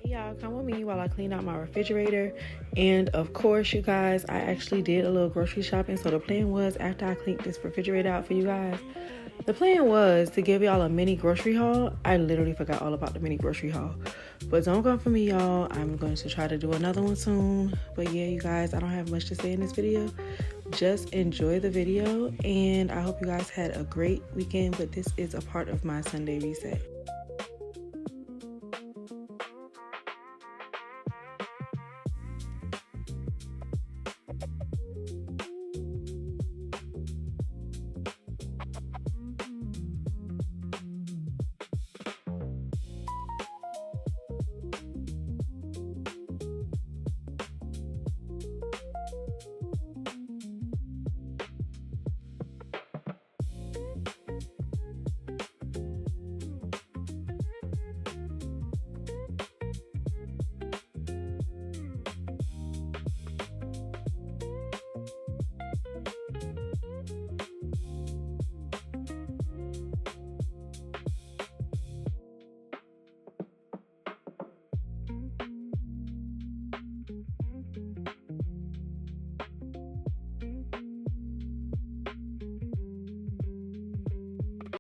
Hey y'all, come with me while I clean out my refrigerator. And of course, you guys, I actually did a little grocery shopping. So the plan was, after I cleaned this refrigerator out for you guys, the plan was to give y'all a mini grocery haul. I literally forgot all about the mini grocery haul. But don't come for me, y'all. I'm going to try to do another one soon. But yeah, you guys, I don't have much to say in this video. Just enjoy the video. And I hope you guys had a great weekend. But this is a part of my Sunday reset.